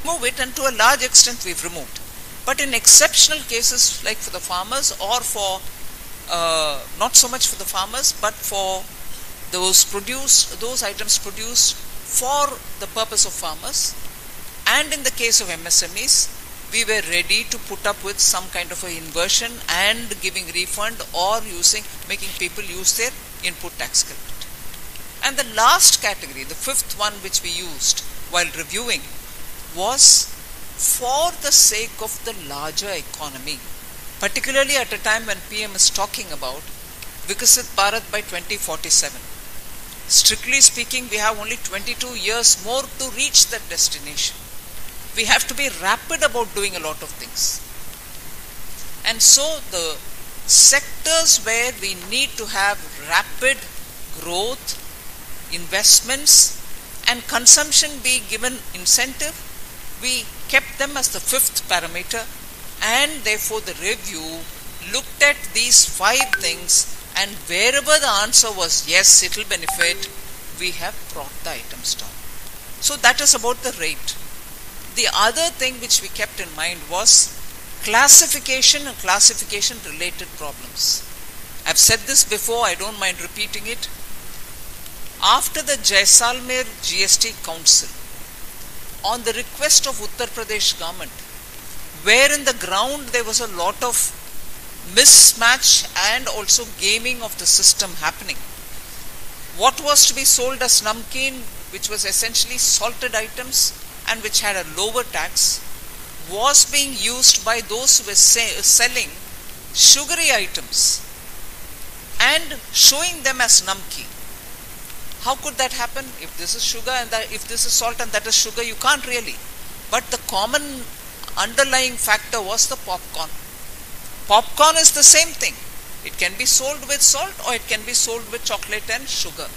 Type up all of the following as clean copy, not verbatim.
remove it, and to a large extent we've removed. But in exceptional cases like for the farmers, or for not so much for the farmers, but for those items produced for the purpose of farmers, and in the case of MSMEs, we were ready to put up with some kind of an inversion and giving refund or making people use their input tax credit. And the last category, the fifth one which we used while reviewing, was for the sake of the larger economy, particularly at a time when PM is talking about Vikasit Bharat by 2047. Strictly speaking, we have only 22 years more to reach that destination. We have to be rapid about doing a lot of things. And so the sectors where we need to have rapid growth, investments, and consumption be given incentive, we kept them as the fifth parameter, and therefore the review looked at these 5 things, and wherever the answer was yes, it will benefit, we have brought the items down. So that is about the rate. The other thing which we kept in mind was classification and classification related problems. I've said this before, I don't mind repeating it. After the Jaisalmer GST Council, on the request of Uttar Pradesh government, where in the ground there was a lot of mismatch and also gaming of the system happening, what was to be sold as namkeen, which was essentially salted items and which had a lower tax, was being used by those who were selling sugary items and showing them as namkeen. How could that happen? If this is sugar and if this is salt and that is sugar, you can't really. But the common underlying factor was the popcorn. Popcorn is the same thing. It can be sold with salt or it can be sold with chocolate and sugar.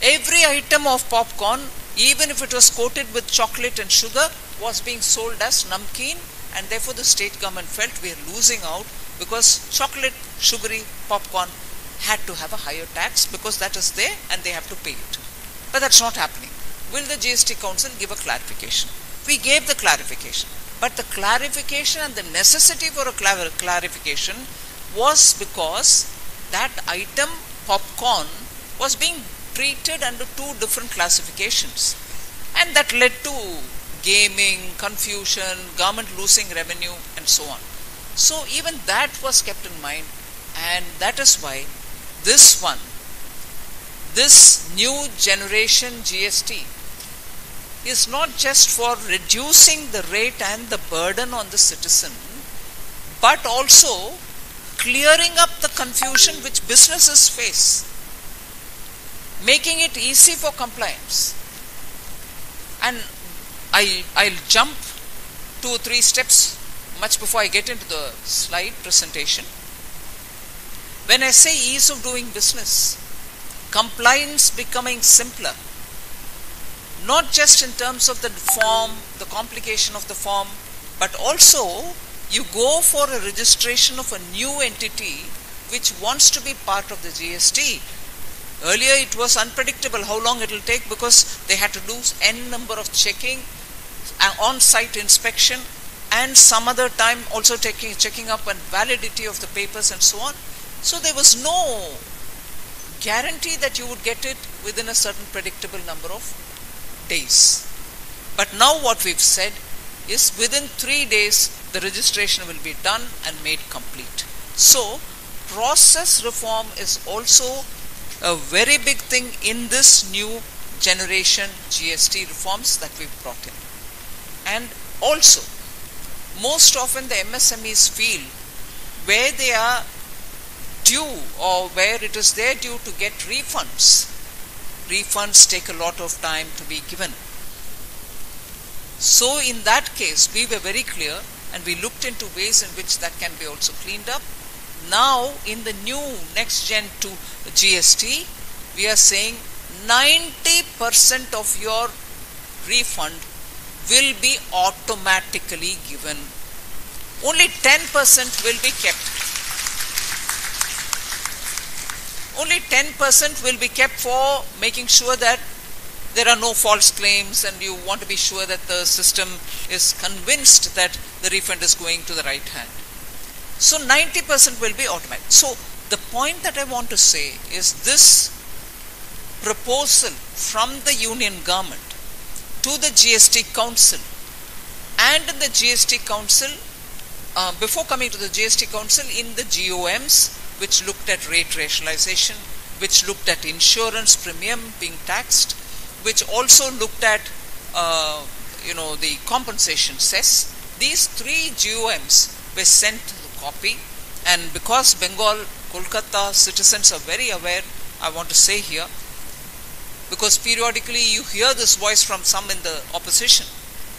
Every item of popcorn, even if it was coated with chocolate and sugar, was being sold as namkeen, and therefore the state government felt we are losing out because chocolate, sugary popcorn had to have a higher tax because that is there and they have to pay it. But that's not happening. Will the GST Council give a clarification? We gave the clarification. But the clarification and the necessity for a clarification was because that item, popcorn, was being treated under 2 different classifications. And that led to gaming, confusion, government losing revenue, and so on. So even that was kept in mind, and that is why this one, this new generation GST, is not just for reducing the rate and the burden on the citizen, but also clearing up the confusion which businesses face, making it easy for compliance. And I'll jump 2 or 3 steps much before I get into the slide presentation. When I say ease of doing business, compliance becoming simpler, not just in terms of the form, the complication of the form, but also you go for a registration of a new entity which wants to be part of the GST. Earlier it was unpredictable how long it will take because they had to do n number of checking, on-site inspection, and some other time also checking up on validity of the papers and so on. So there was no guarantee that you would get it within a certain predictable number of days. But now what we've said is within 3 days the registration will be done and made complete. So process reform is also a very big thing in this new generation GST reforms that we've brought in. And also, most often the MSMEs feel where they are due or where it is their due to get refunds. Refunds take a lot of time to be given. So in that case, we were very clear and we looked into ways in which that can be also cleaned up. Now in the new next gen 2 GST, we are saying 90% of your refund will be automatically given. Only 10% will be kept. Only 10% will be kept for making sure that there are no false claims, and you want to be sure that the system is convinced that the refund is going to the right hand. So 90% will be automatic. So the point that I want to say is this proposal from the union government to the GST Council, and in the GST Council, before coming to the GST Council, in the GOMs, which looked at rate rationalization, which looked at insurance premium being taxed, which also looked at the compensation cess. These three GOMs were sent the copy, and because Bengal, Kolkata citizens are very aware, I want to say here, because periodically you hear this voice from some in the opposition.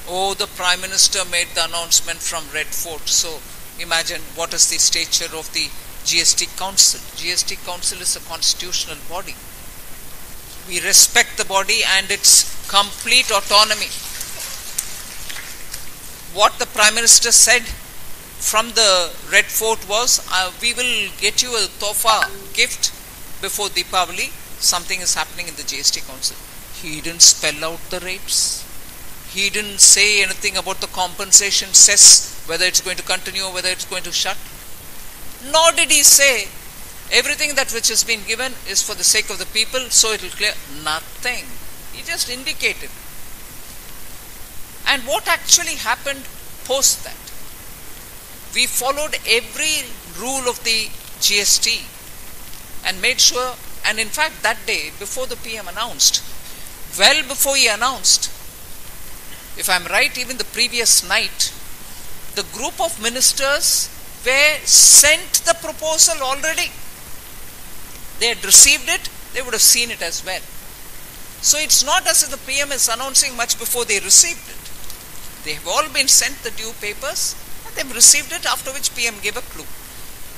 Oh, the Prime Minister made the announcement from Red Fort. So imagine what is the stature of the GST Council. GST Council is a constitutional body. We respect the body and its complete autonomy. What the Prime Minister said from the Red Fort was, we will get you a tofa gift before Deepavali. Something is happening in the GST Council. He didn't spell out the rates. He didn't say anything about the compensation cess, whether it's going to continue or whether it's going to shut. Nor did he say everything that which has been given is for the sake of the people, so it will clear. Nothing. He just indicated. And what actually happened post that? We followed every rule of the GST and made sure, and in fact that day, before the PM announced, well before he announced, if I'm right, even the previous night, the group of ministers were sent the proposal already. They had received it, they would have seen it as well. So it's not as if the PM is announcing much before they received it. They have all been sent the due papers, and they've received it, after which PM gave a clue.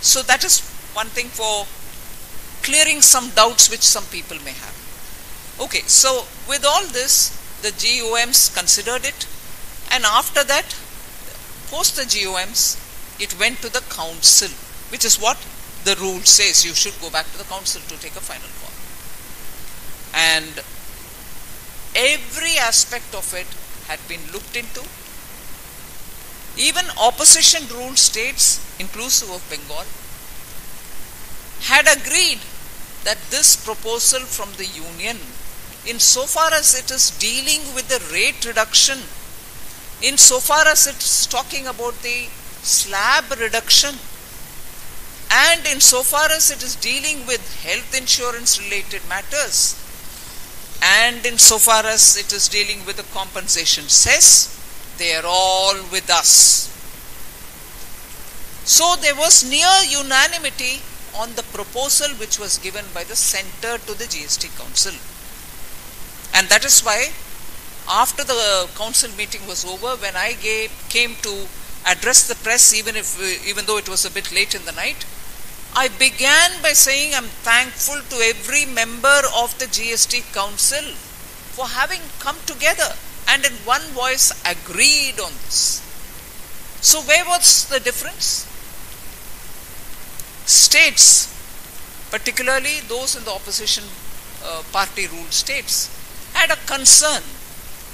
So that is one thing for clearing some doubts which some people may have. Okay, so with all this, the GOMs considered it, and after that, post the GOMs, it went to the council, which is what the rule says. You should go back to the council to take a final call. And every aspect of it had been looked into. Even opposition rule states, inclusive of Bengal, had agreed that this proposal from the union, insofar as it is dealing with the rate reduction, insofar as it is talking about the slab reduction, and insofar as it is dealing with health insurance related matters, and insofar as it is dealing with the compensation cess, they are all with us. So there was near unanimity on the proposal which was given by the centre to the GST Council. And that is why, after the council meeting was over, when I came to address the press, even though it was a bit late in the night, I began by saying I'm thankful to every member of the GST Council for having come together and in one voice agreed on this. So where was the difference? States, particularly those in the opposition party ruled states, had a concern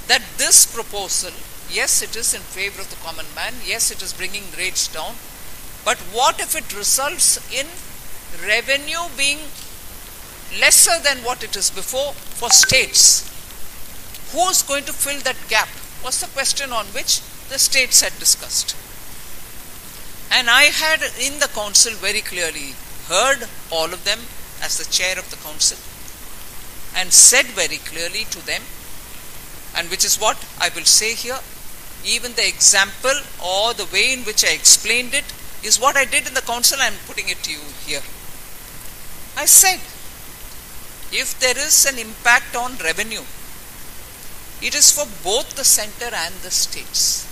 that this proposal, yes, it is in favor of the common man, yes, it is bringing rates down, but what if it results in revenue being lesser than what it is before for states? Who is going to fill that gap? Was the question on which the states had discussed. And I had in the council very clearly heard all of them as the chair of the council, and said very clearly to them, and which is what I will say here, even the example or the way in which I explained it is what I did in the council. I am putting it to you here. I said, if there is an impact on revenue, it is for both the centre and the states.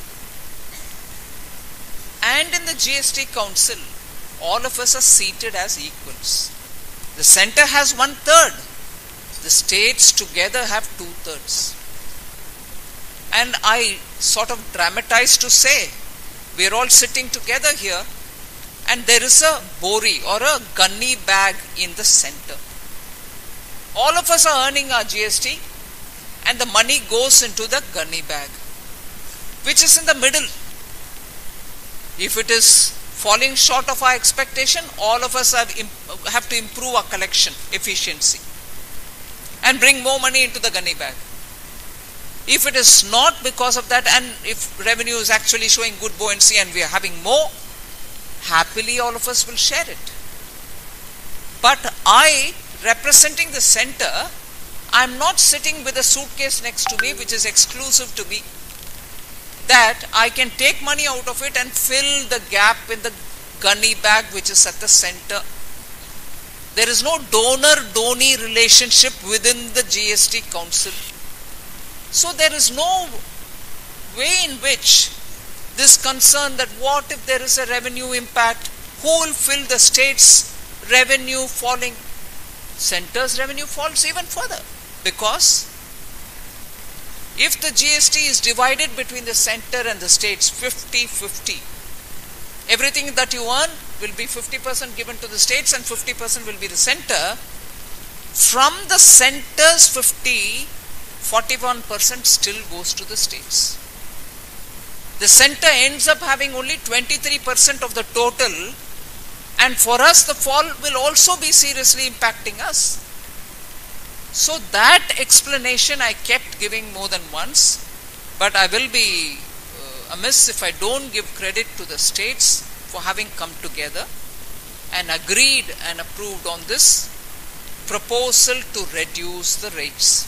And in the GST Council, all of us are seated as equals. The centre has 1/3. The states together have 2/3. And I sort of dramatized to say, we're all sitting together here, and there is a bori or a gunny bag in the centre. All of us are earning our GST, and the money goes into the gunny bag, which is in the middle. If it is falling short of our expectation, all of us have to improve our collection efficiency and bring more money into the gunny bag. If it is not because of that, and if revenue is actually showing good buoyancy and we are having more, happily all of us will share it. But I, representing the center, I am not sitting with a suitcase next to me which is exclusive to me, that I can take money out of it and fill the gap in the gunny bag which is at the center. There is no donor-donee relationship within the GST Council. So there is no way in which this concern that what if there is a revenue impact, who will fill the state's revenue falling? Center's revenue falls even further, because if the GST is divided between the center and the states 50-50, everything that you earn will be 50% given to the states and 50% will be the center. From the center's 50, 41% still goes to the states. The center ends up having only 23% of the total, and for us the fall will also be seriously impacting us. So that explanation I kept giving more than once, but I will be amiss if I don't give credit to the states for having come together and agreed and approved on this proposal to reduce the rates.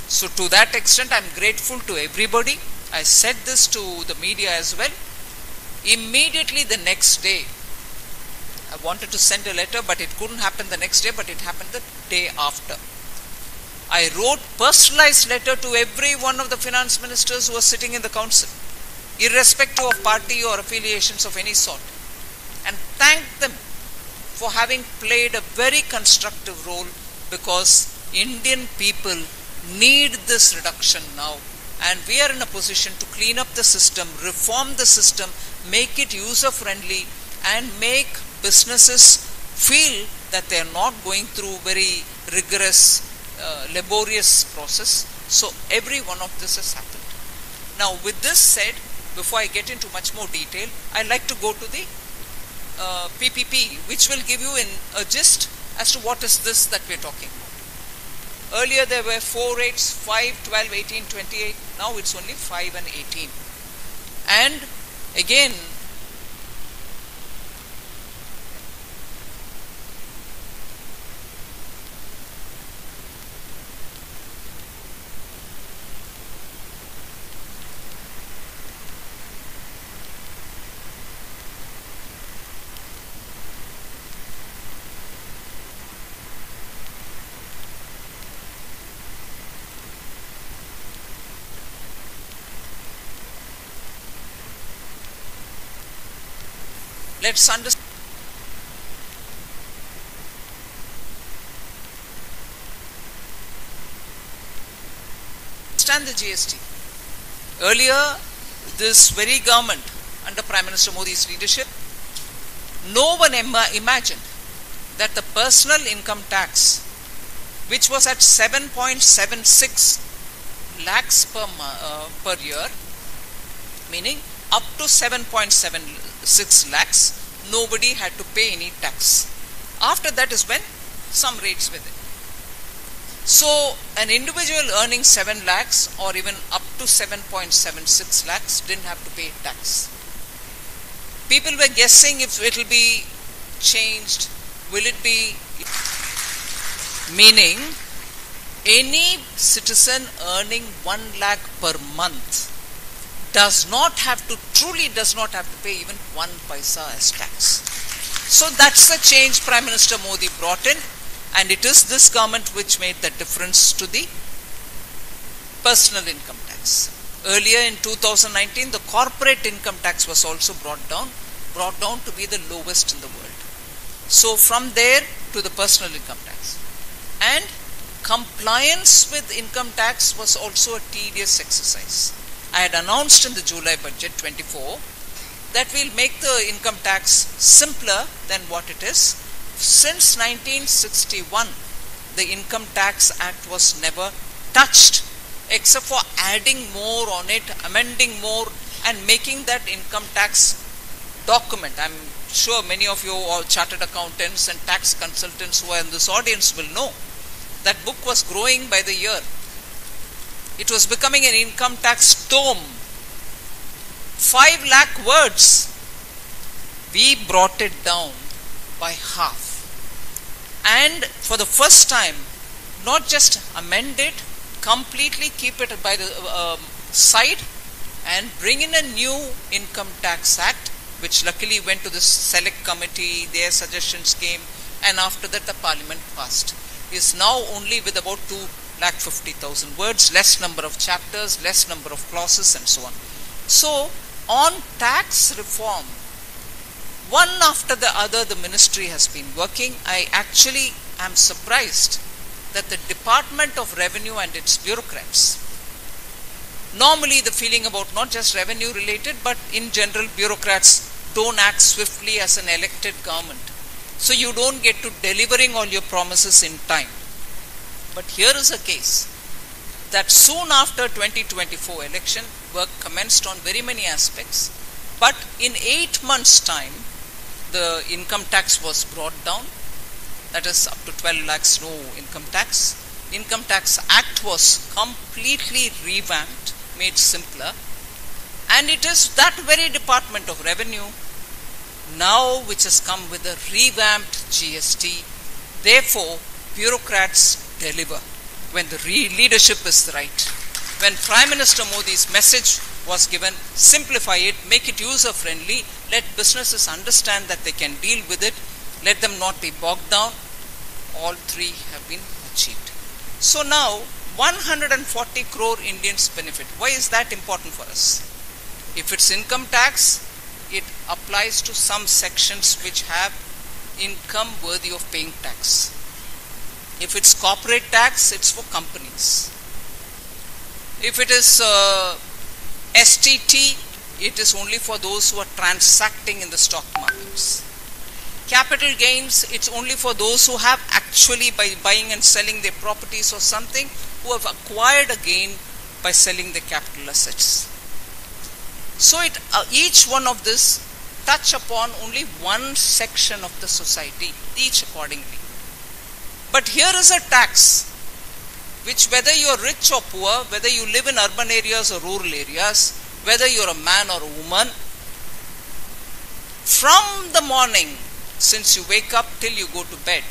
So to that extent, I am grateful to everybody. I said this to the media as well. Immediately the next day, I wanted to send a letter, but it couldn't happen the next day, but it happened the day after. I wrote personalized letter to every one of the finance ministers who were sitting in the council, irrespective of party or affiliations of any sort, and thanked them for having played a very constructive role, because Indian people need this reduction now, and we are in a position to clean up the system, reform the system, make it user-friendly, and make businesses feel that they are not going through very rigorous, laborious process. So every one of this has happened. Now with this said, before I get into much more detail, I'd like to go to the PPP, which will give you a gist as to what is this that we're talking about. Earlier there were 4 rates, 5, 12, 18, 28. Now it's only 5 and 18. And again, let's understand the GST. Earlier, this very government under Prime Minister Modi's leadership, no one imagined that the personal income tax, which was at 7.76 lakhs per year, meaning up to 7.76 lakhs, nobody had to pay any tax. After that is when some rates were there. So an individual earning 7 lakhs or even up to 7.76 lakhs didn't have to pay tax. People were guessing if it will be changed, will it be, meaning any citizen earning 1 lakh per month truly does not have to pay even 1 paisa as tax. So that's the change Prime Minister Modi brought in, and it is this government which made the difference to the personal income tax. Earlier in 2019, the corporate income tax was also brought down to be the lowest in the world. So from there to the personal income tax. And compliance with income tax was also a tedious exercise. I had announced in the July budget 24 that we'll make the income tax simpler than what it is. Since 1961, the Income Tax Act was never touched except for adding more on it, amending more, and making that income tax document. I'm sure many of you all chartered accountants and tax consultants who are in this audience will know that book was growing by the year. It was becoming an income tax tome. 5 lakh words. We brought it down by half. And for the first time, not just amend it, completely keep it by the side and bring in a new income tax act, which luckily went to the select committee, their suggestions came, and after that the parliament passed. Is now only with about 2,50,000 words, less number of chapters, less number of clauses, and so on. So, on tax reform, one after the other the ministry has been working. I actually am surprised that the Department of Revenue and its bureaucrats, normally the feeling about not just revenue related, but in general bureaucrats don't act swiftly as an elected government. So you don't get to delivering all your promises in time. But here is a case that soon after 2024 election, work commenced on very many aspects. But in 8 months' time, the income tax was brought down. That is up to 12 lakhs, no income tax. Income Tax Act was completely revamped, made simpler. And it is that very Department of Revenue now which has come with a revamped GST. Therefore, bureaucrats deliver when the leadership is right. When Prime Minister Modi's message was given, simplify it, make it user-friendly, let businesses understand that they can deal with it, let them not be bogged down, all three have been achieved. So now, 140 crore Indians benefit. Why is that important for us? If it's income tax, it applies to some sections which have income worthy of paying tax. If it's corporate tax, it's for companies. If it is STT, it is only for those who are transacting in the stock markets. Capital gains, it's only for those who have actually, by buying and selling their properties or something, who have acquired a gain by selling their capital assets. So each one of this touch upon only one section of the society, each accordingly. But here is a tax which, whether you are rich or poor, whether you live in urban areas or rural areas, whether you are a man or a woman, from the morning, since you wake up till you go to bed,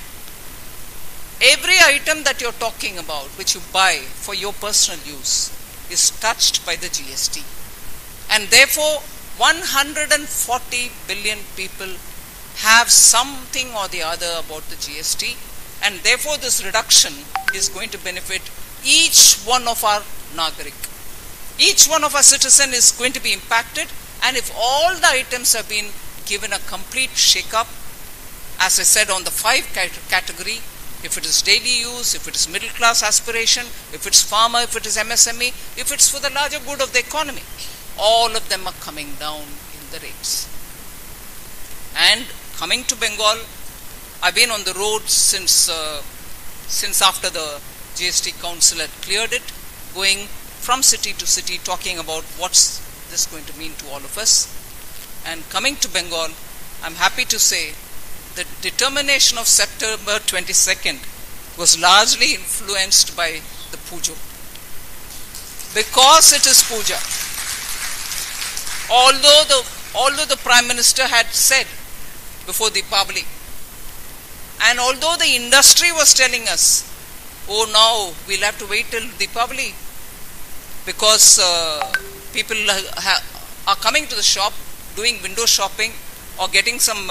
every item that you're talking about, which you buy for your personal use, is touched by the GST. And therefore, 140 billion people have something or the other about the GST, and therefore this reduction is going to benefit each one of our Nagarik. Each one of our citizen is going to be impacted, and if all the items have been given a complete shake-up, as I said, on the 5 category, if it is daily use, if it is middle class aspiration, if it's farmer, if it is MSME, if it's for the larger good of the economy, all of them are coming down in the rates. And coming to Bengal, I've been on the road since after the GST Council had cleared it, going from city to city, talking about what's this going to mean to all of us. And coming to Bengal, I'm happy to say the determination of September 22nd was largely influenced by the Pujo. Because it is Puja, although the Prime Minister had said before Deepavali, and although the industry was telling us, oh now we'll have to wait till Deepavali because people are coming to the shop, doing window shopping, or getting some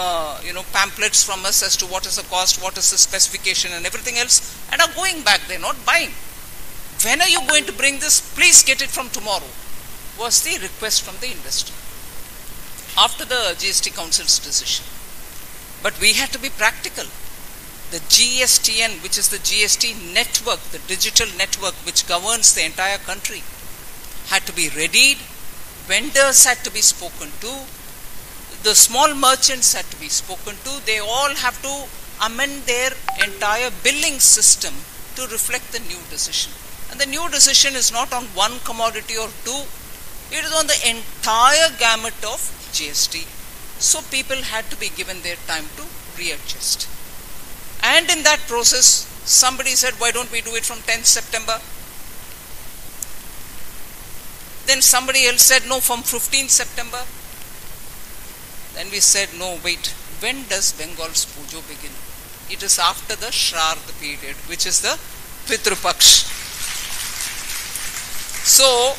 pamphlets from us as to what is the cost, what is the specification and everything else, and are going back, they're not buying. When are you going to bring this? Please get it from tomorrow, was the request from the industry after the GST Council's decision. But we had to be practical. The GSTN, which is the GST network, the digital network which governs the entire country, had to be readied. Vendors had to be spoken to. The small merchants had to be spoken to. They all have to amend their entire billing system to reflect the new decision. And the new decision is not on one commodity or two, it is on the entire gamut of GST. So people had to be given their time to readjust. And in that process, somebody said, why don't we do it from 10th September? Then somebody else said, no, from 15th September. Then we said, no, wait, when does Bengal's Pujo begin? It is after the Shraddha period, which is the Pitru Paksh. So,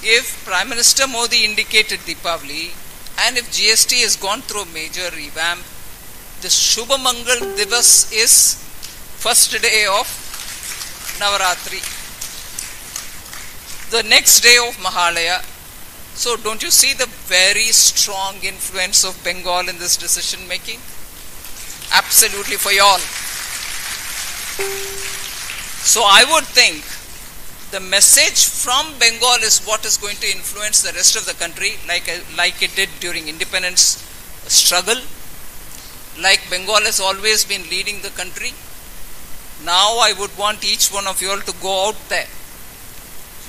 if Prime Minister Modi indicated Deepavali, and if GST has gone through a major revamp, the Shubha Mangal Divas is first day of Navaratri, the next day of Mahalaya. So don't you see the very strong influence of Bengal in this decision making? Absolutely for you all. So I would think the message from Bengal is what is going to influence the rest of the country, like it did during independence struggle. Like Bengal has always been leading the country. Now I would want each one of you all to go out there.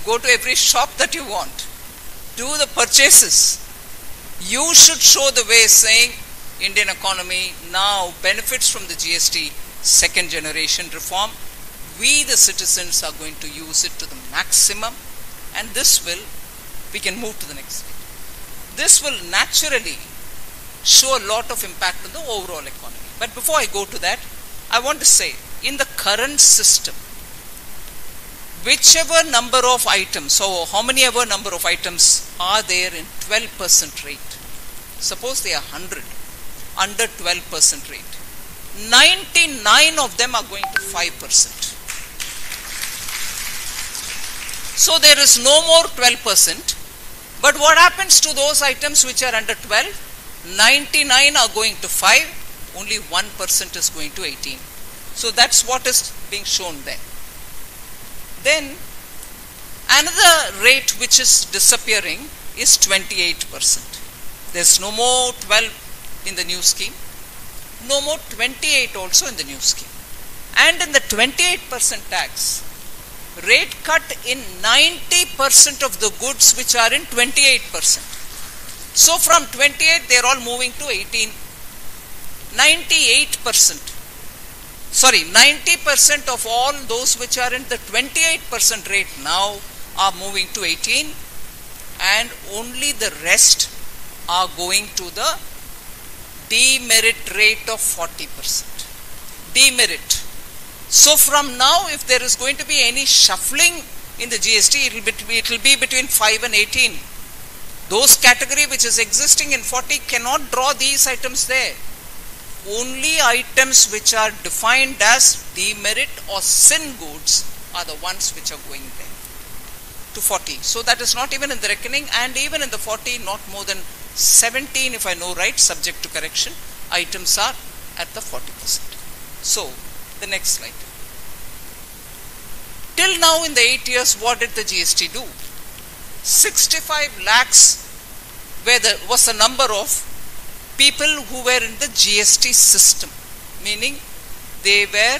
Go to every shop that you want. Do the purchases. You should show the way, saying Indian economy now benefits from the GST second generation reform. We the citizens are going to use it to the maximum, and we can move to the next slide. This will naturally show a lot of impact on the overall economy. But before I go to that, I want to say, in the current system, whichever number of items, so how many ever number of items are there in 12% rate, suppose they are 100, under 12% rate, 99 of them are going to 5%. So there is no more 12%, but what happens to those items which are under 12? 99 are going to 5, only 1% is going to 18. So that's what is being shown there. Then another rate which is disappearing is 28%. There's no more 12 in the new scheme, no more 28 also in the new scheme. And in the 28% tax, rate cut in 90% of the goods which are in 28%. So from 28 they are all moving to 18. 90% of all those which are in the 28% rate now are moving to 18, and only the rest are going to the demerit rate of 40%. Demerit. So from now, if there is going to be any shuffling in the GST, it will be between 5 and 18. Those category which is existing in 40 cannot draw these items there. Only items which are defined as demerit or sin goods are the ones which are going there to 40. So that is not even in the reckoning, and even in the 40, not more than 17, if I know right, subject to correction, items are at the 40%. So, the next slide. Till now in the 8 years, what did the GST do? 65 lakhs was the number of people who were in the GST system, meaning they were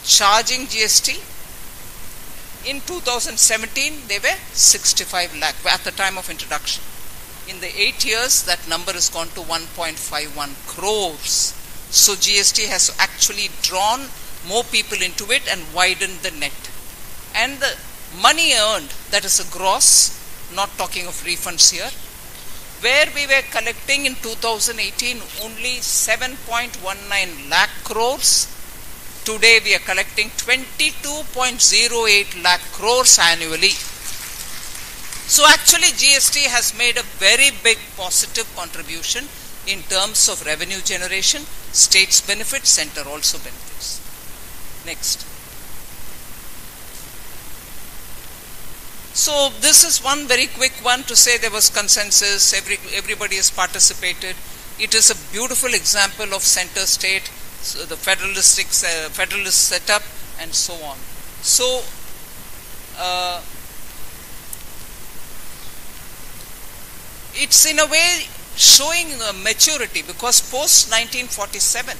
charging GST. In 2017, they were 65 lakh at the time of introduction. In the 8 years, that number has gone to 1.51 crores. So GST has actually drawn more people into it and widened the net. And the money earned, that is a gross, not talking of refunds here, where we were collecting in 2018 only 7.19 lakh crores. Today we are collecting 22.08 lakh crores annually. So actually GST has made a very big positive contribution in terms of revenue generation. States benefit, center also benefits. Next. So this is one very quick one to say there was consensus, everybody has participated. It is a beautiful example of center state, so the federalist setup and so on. So it's in a way showing maturity, because post 1947,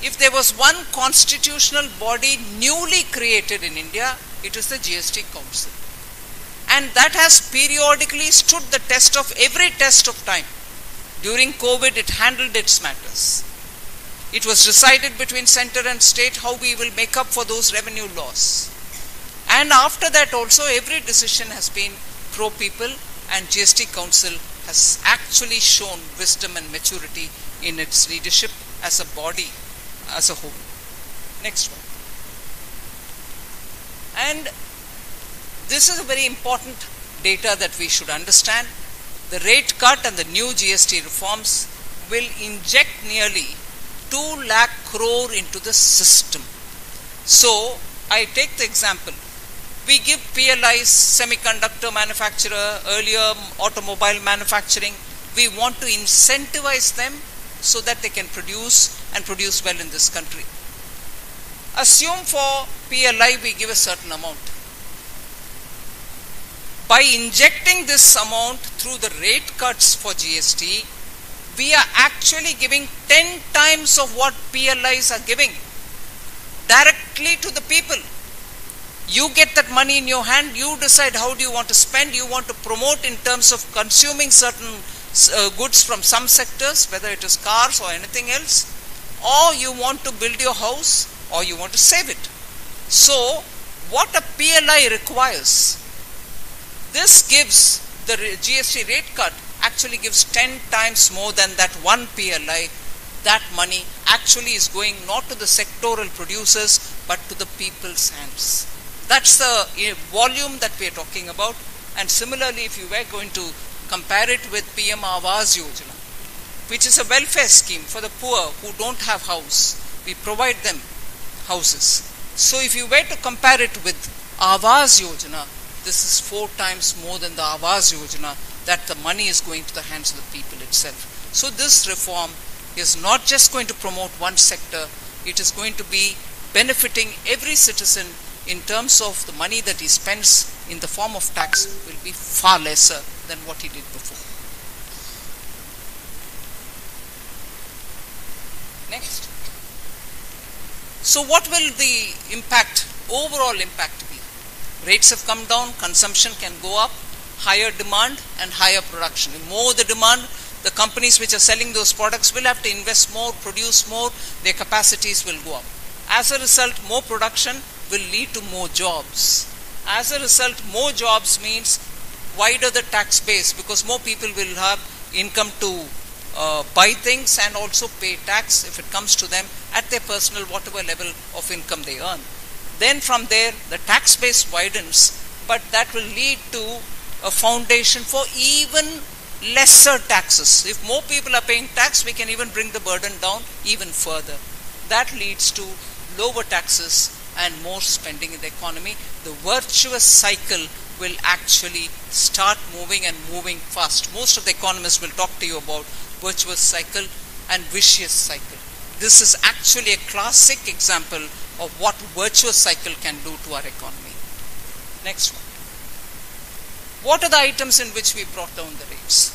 if there was one constitutional body newly created in India, it is the GST Council. And that has periodically stood the test of every test of time. During COVID, it handled its matters. It was decided between center and state how we will make up for those revenue loss. And after that also, every decision has been pro-people, and GST Council has actually shown wisdom and maturity in its leadership as a body, as a whole. Next one. And this is a very important data that we should understand. The rate cut and the new GST reforms will inject nearly 2 lakh crore into the system. So, I take the example. We give PLIs, semiconductor manufacturer, earlier automobile manufacturing. We want to incentivize them so that they can produce and produce well in this country. Assume for PLI we give a certain amount. By injecting this amount through the rate cuts for GST, we are actually giving 10 times of what PLIs are giving directly to the people. You get that money in your hand, you decide how do you want to spend, you want to promote in terms of consuming certain goods from some sectors, whether it is cars or anything else, or you want to build your house, or you want to save it. So, what a PLI requires, this gives, the GST rate cut actually gives 10 times more than that one PLI. That money actually is going not to the sectoral producers, but to the people's hands. That's the volume that we are talking about. And similarly, if you were going to compare it with PM Awas Yojana, which is a welfare scheme for the poor who don't have house, we provide them houses. So if you were to compare it with Awas Yojana, this is 4 times more than the Awas Yojana, that the money is going to the hands of the people itself. So this reform is not just going to promote one sector, it is going to be benefiting every citizen in terms of the money that he spends in the form of tax will be far lesser than what he did before. Next. So what will the impact, overall impact be? Rates have come down, consumption can go up, higher demand and higher production. The more the demand, the companies which are selling those products will have to invest more, produce more, their capacities will go up. As a result, more production will lead to more jobs. As a result, more jobs means wider the tax base, because more people will have income to buy things and also pay tax if it comes to them at their personal whatever level of income they earn. Then from there, the tax base widens, but that will lead to a foundation for even lesser taxes. If more people are paying tax, we can even bring the burden down even further. That leads to lower taxes and more spending in the economy. The virtuous cycle will actually start moving and moving fast. Most of the economists will talk to you about virtuous cycle and vicious cycle. This is actually a classic example of what virtuous cycle can do to our economy. Next one. What are the items in which we brought down the rates?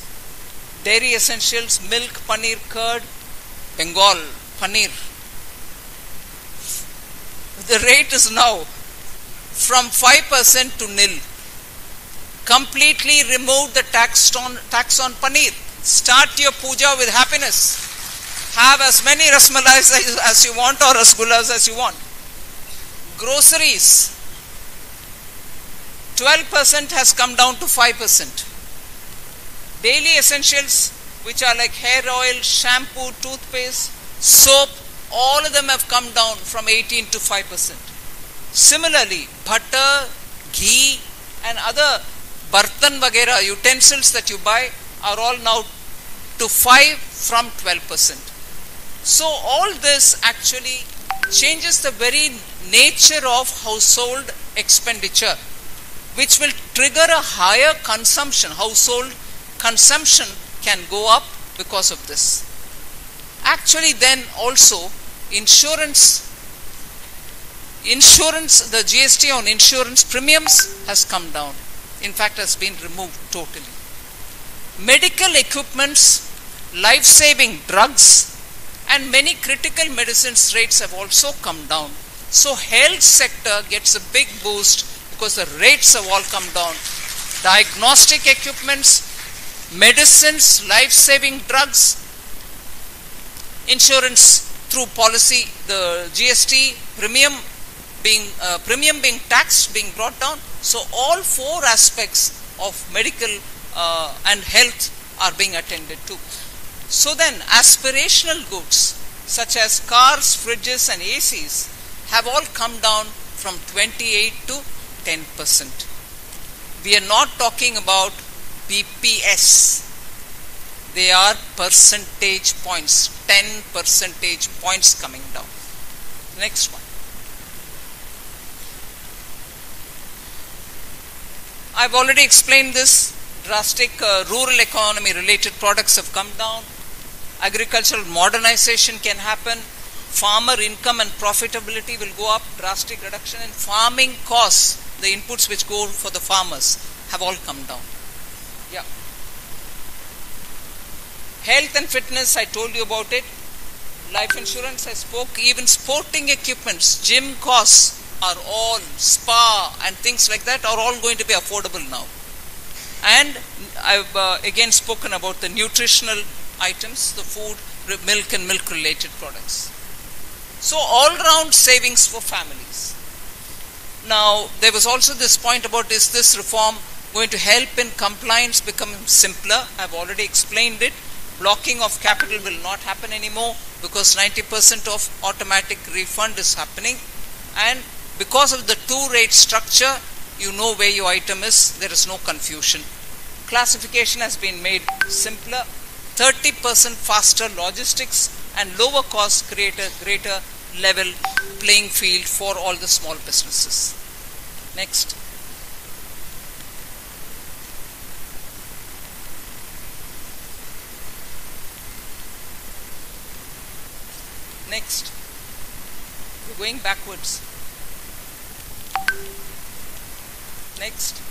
Dairy essentials, milk, paneer, curd, Bengal, paneer. The rate is now from 5% to nil. Completely remove the tax on paneer. Start your puja with happiness. Have as many rasmalais as you want or rasgullas as you want. Groceries, 12% has come down to 5%. Daily essentials, which are like hair oil, shampoo, toothpaste, soap, all of them have come down from 18 to 5%. Similarly, butter, ghee and other bartan vagera utensils that you buy are all now to 5 from 12%. So all this actually changes the very nature of household expenditure, which will trigger a higher consumption. Household consumption can go up because of this. Actually then also insurance, the GST on insurance premiums has come down. In fact, has been removed totally. Medical equipments, life-saving drugs And many critical medicines rates have also come down. So health sector gets a big boost because the rates have all come down. Diagnostic equipments, medicines, life-saving drugs, insurance through policy, the GST premium being taxed, being brought down. So all four aspects of medical and health are being attended to. So then aspirational goods such as cars, fridges and ACs have all come down from 28 to 10%. We are not talking about BPS. They are percentage points, 10 percentage points coming down. Next one. I've already explained this. Drastic rural economy related products have come down. Agricultural modernization can happen. Farmer income and profitability will go up. Drastic reduction in farming costs. The inputs which go for the farmers have all come down. Yeah. Health and fitness, I told you about it. Life insurance, I spoke. Even sporting equipments, gym costs are all, spa and things like that are all going to be affordable now. And I've again spoken about the nutritional items, the food, milk and milk related products. So all round savings for families. Now there was also this point about, is this reform going to help in compliance becoming simpler? I've already explained it. Blocking of capital will not happen anymore because 90% of automatic refund is happening, and because of the two-rate structure, you know where your item is, there is no confusion. Classification has been made simpler, 30% faster logistics and lower costs create a greater level playing field for all the small businesses. Next. Next. We're going backwards. Next.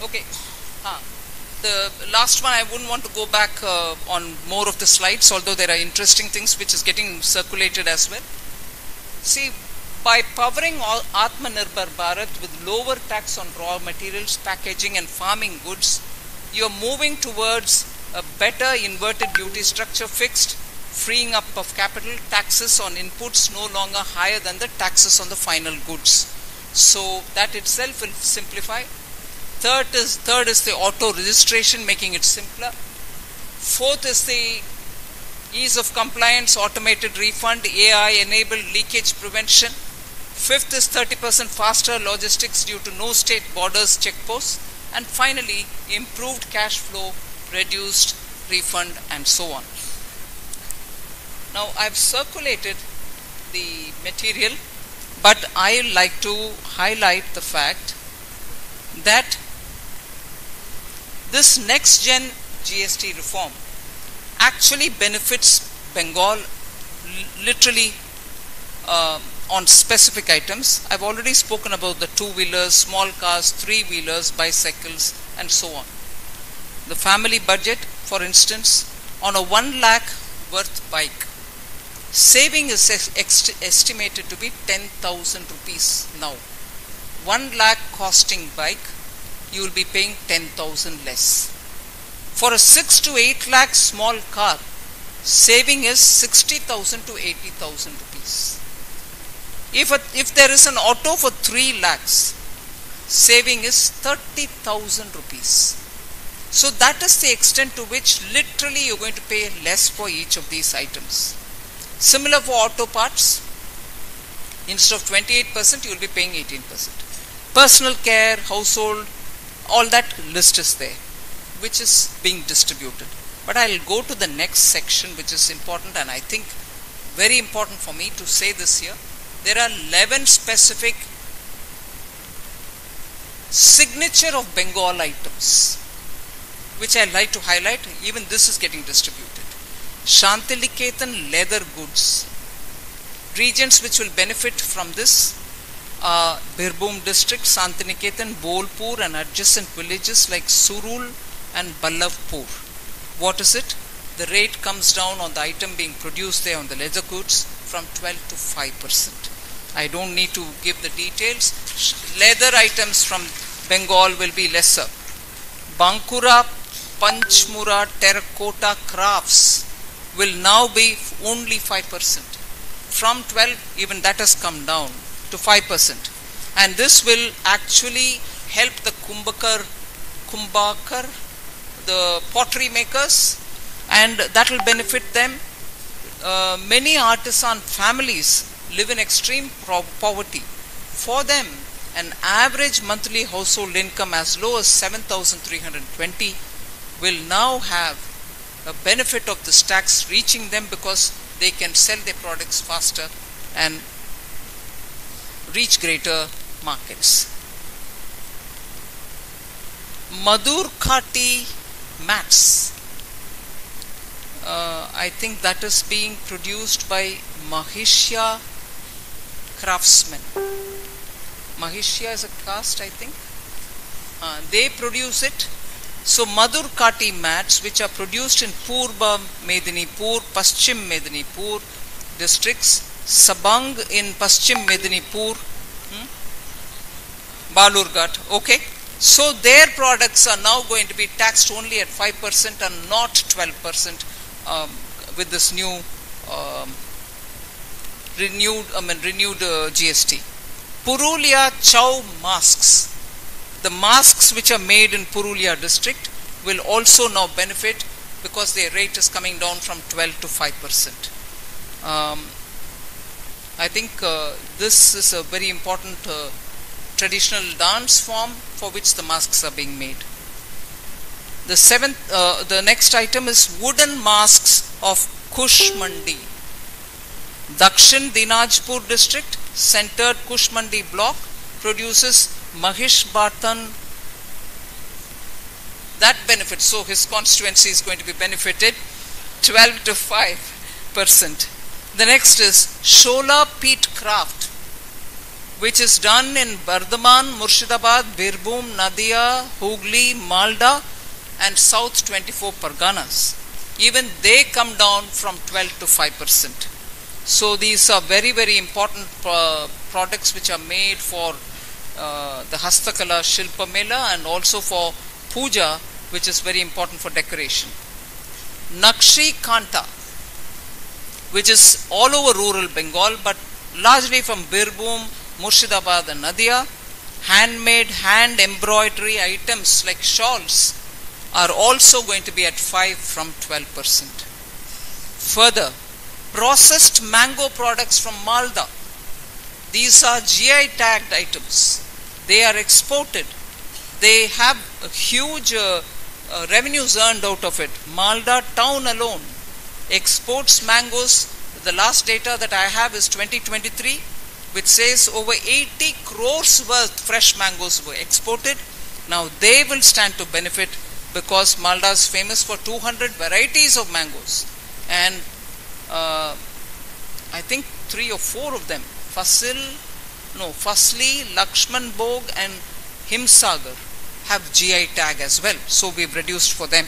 Okay. The last one, I wouldn't want to go back on more of the slides, although there are interesting things which is getting circulated as well. See, by powering Atmanirbhar Bharat with lower tax on raw materials, packaging and farming goods, you are moving towards a better inverted duty structure, fixed, freeing up of capital, taxes on inputs no longer higher than the taxes on the final goods. So that itself will simplify. Third is the auto registration, making it simpler. Fourth is the ease of compliance, automated refund, AI enabled leakage prevention. Fifth is 30% faster logistics due to no state borders checkposts. And finally, improved cash flow, reduced refund and so on. Now I've circulated the material, but I like to highlight the fact that this next gen GST reform actually benefits Bengal literally on specific items. I've already spoken about the two-wheelers, small cars, three-wheelers, bicycles and so on. The family budget, for instance, on a 1 lakh worth bike, saving is estimated to be 10,000 rupees now. 1 lakh costing bike, you will be paying 10,000 less. For a 6 to 8 lakh small car, saving is 60,000 to 80,000 rupees. If there is an auto for 3 lakhs, saving is 30,000 rupees. So that is the extent to which literally you're going to pay less for each of these items. Similar for auto parts, instead of 28%, you will be paying 18%. Personal care, household, all that list is there, which is being distributed. But I'll go to the next section, which is important, and I think very important for me to say this here. There are 11 specific signature of Bengal items, which I like to highlight. Even this is getting distributed. Shantiliketan leather goods. Regions which will benefit from this are Birbhum district, Shantiniketan, Bolpur and adjacent villages like Surul and Ballavpur. What is it? The rate comes down on the item being produced there on the leather goods from 12 to 5%. I don't need to give the details. Leather items from Bengal will be lesser. Bankura, Panchmura, terracotta crafts will now be only 5%. From 12, even that has come down to 5%. And this will actually help the kumbhakar, the pottery makers, and that will benefit them. Many artisan families live in extreme poverty. For them, an average monthly household income as low as 7,320 will now have a benefit of this tax reaching them because they can sell their products faster and reach greater markets. Madur Khati mats. I think that is being produced by Mahishya craftsmen. Mahishya is a caste, I think. They produce it. So Madur Khati mats, which are produced in Purba Medinipur, Paschim Medinipur districts, Sabang in Paschim Medinipur, Balurghat. Okay. So their products are now going to be taxed only at 5% and not 12% with this new renewed GST. Purulia Chow masks. The masks which are made in Purulia district will also now benefit because their rate is coming down from 12 to 5%. I think this is a very important traditional dance form for which the masks are being made. The next item is wooden masks of Kush Mandi. Dakshin Dinajpur district centered Kush Mandi block produces Mahish Batan. That benefits, so his constituency is going to be benefited 12 to 5%. The next is Shola Peat Craft, which is done in Bardhaman, Murshidabad, Birbhum, Nadia, Hooghly, Malda and South 24 Parganas. Even they come down from 12 to 5%. So these are very, very important products which are made for the Hastakala Shilpa Mela and also for Puja, which is very important for decoration. Nakshi Kanta, which is all over rural Bengal but largely from Birbhum, Murshidabad and Nadia. Handmade, hand embroidery items like shawls are also going to be at 5 from 12%. Further, processed mango products from Malda. These are GI tagged items. They are exported. They have a huge revenues earned out of it. Malda town alone exports mangoes. The last data that I have is 2023, which says over 80 crores worth fresh mangoes were exported. Now they will stand to benefit because Malda is famous for 200 varieties of mangoes. And I think 3 or 4 of them, Fasli, Lakshman Bog and Himsagar have GI tag as well. So we've reduced for them.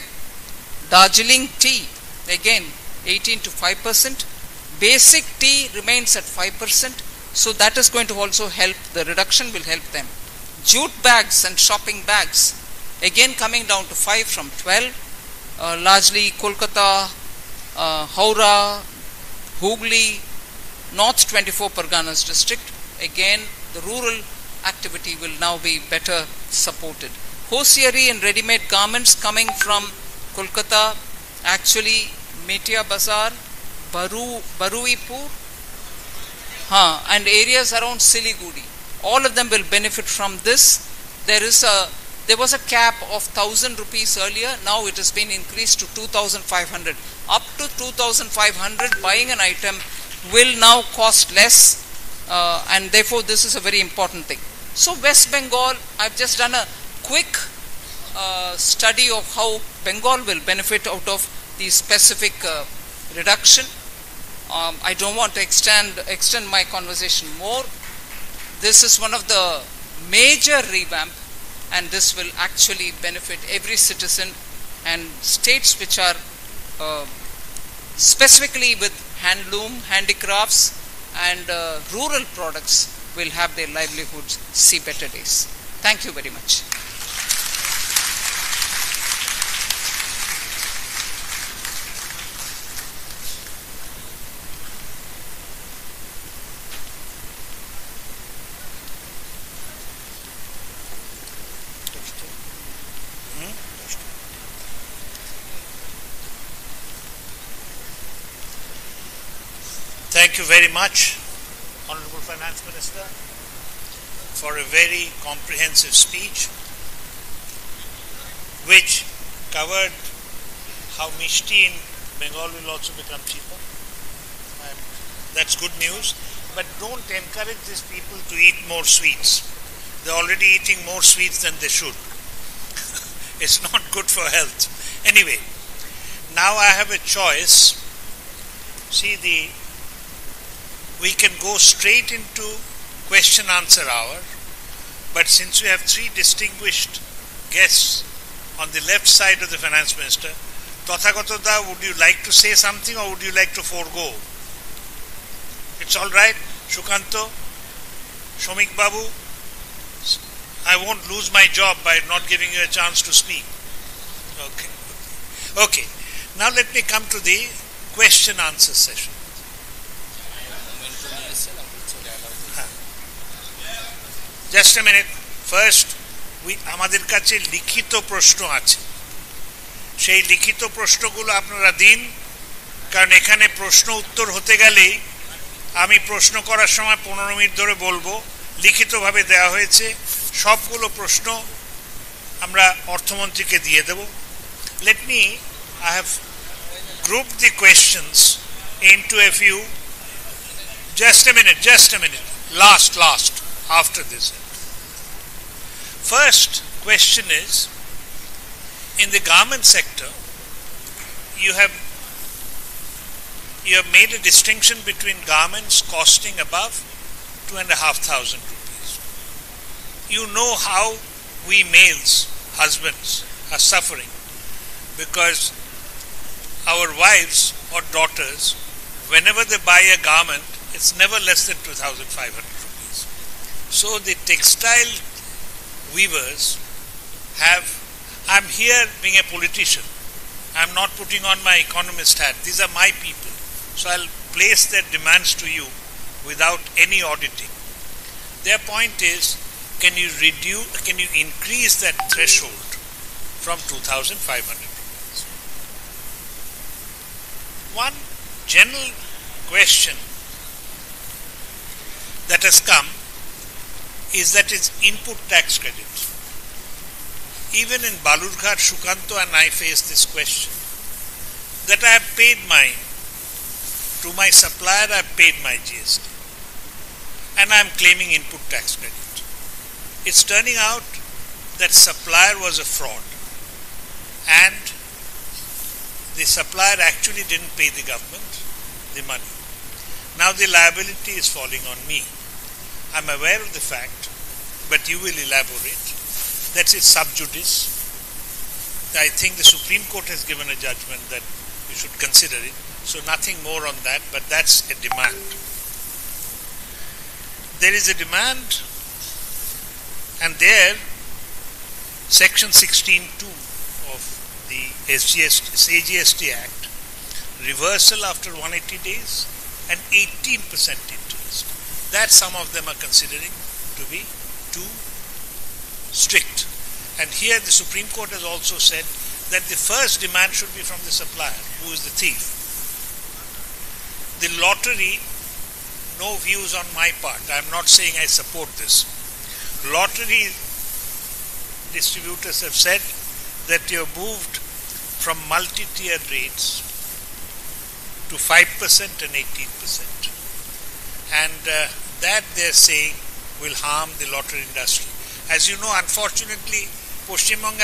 Darjeeling tea, again 18 to 5%. Basic tea remains at 5%. So that is going to also help, the reduction will help them. Jute bags and shopping bags, again coming down to 5 from 12. Largely Kolkata, Howrah, Hooghly, North 24 Parganas district. Again, the rural activity will now be better supported. Hosiery and ready-made garments coming from Kolkata, actually Metia Bazaar, Baruipur, and areas around Siliguri. All of them will benefit from this. There was a cap of 1,000 rupees earlier. Now it has been increased to 2,500. Up to 2,500, buying an item will now cost less, and therefore this is a very important thing. So West Bengal, I've just done a quick study of how Bengal will benefit out of the specific reduction. I don't want to extend my conversation more. This is one of the major revamp, and this will actually benefit every citizen and states which are specifically with handloom, handicrafts and rural products will have their livelihoods see better days. Thank you very much. Thank you very much, Honorable Finance Minister, for a very comprehensive speech which covered how Mishti in Bengal will also become cheaper. And that's good news. But don't encourage these people to eat more sweets. They're already eating more sweets than they should. It's not good for health. Anyway, now I have a choice. See, we can go straight into question answer hour, but since we have three distinguished guests on the left side of the Finance Minister, Tathagata Da, would you like to say something or would you like to forego? It's all right. Shukanto, Shomik Babu, I won't lose my job by not giving you a chance to speak. Okay. Now let me come to the question answer session. Just a minute. First, আমাদের কাছে লিখিত প্রশ্ন আছে। সেই লিখিত প্রশ্নগুলো আপনারা দিন, কারণ এখানে প্রশ্ন উত্তর হতে গেলেই আমি প্রশ্ন করার সময় 15 মিনিট ধরে বলবো। লিখিতভাবে দেওয়া হয়েছে, সবগুলো প্রশ্ন আমরা অর্থমন্ত্রীকে দিয়ে দেব। I have grouped the questions into a few. Just a minute. Last, after this. First question is, in the garment sector, you have made a distinction between garments costing above 2,500 rupees. You know how we males, husbands, are suffering because our wives or daughters, whenever they buy a garment, it's never less than 2,500 rupees. So the textile weavers I'm here being a politician. I'm not putting on my economist hat. These are my people. So I'll place their demands to you without any auditing. Their point is, can you increase that threshold from 2,500 rupees? One general question that has come is that it's input tax credit. Even in Balurghat, Shukanto and I faced this question, that I have paid to my supplier I have paid my GST and I am claiming input tax credit. It's turning out that supplier was a fraud and the supplier actually didn't pay the government the money. Now the liability is falling on me. I'm aware of the fact, but you will elaborate. That's it sub judice. I think the Supreme Court has given a judgment that you should consider it. So nothing more on that, but that's a demand. There is a demand, and there, Section 16(2) of the GST Act, reversal after 180 days and 18% interest. That some of them are considering to be too strict. And here the Supreme Court has also said that the first demand should be from the supplier, who is the thief. The lottery, no views on my part. I am not saying I support this. Lottery distributors have said that you have moved from multi-tiered rates to 5% and 18%. And that they're saying will harm the lottery industry. As you know, unfortunately, Poshchim Banghe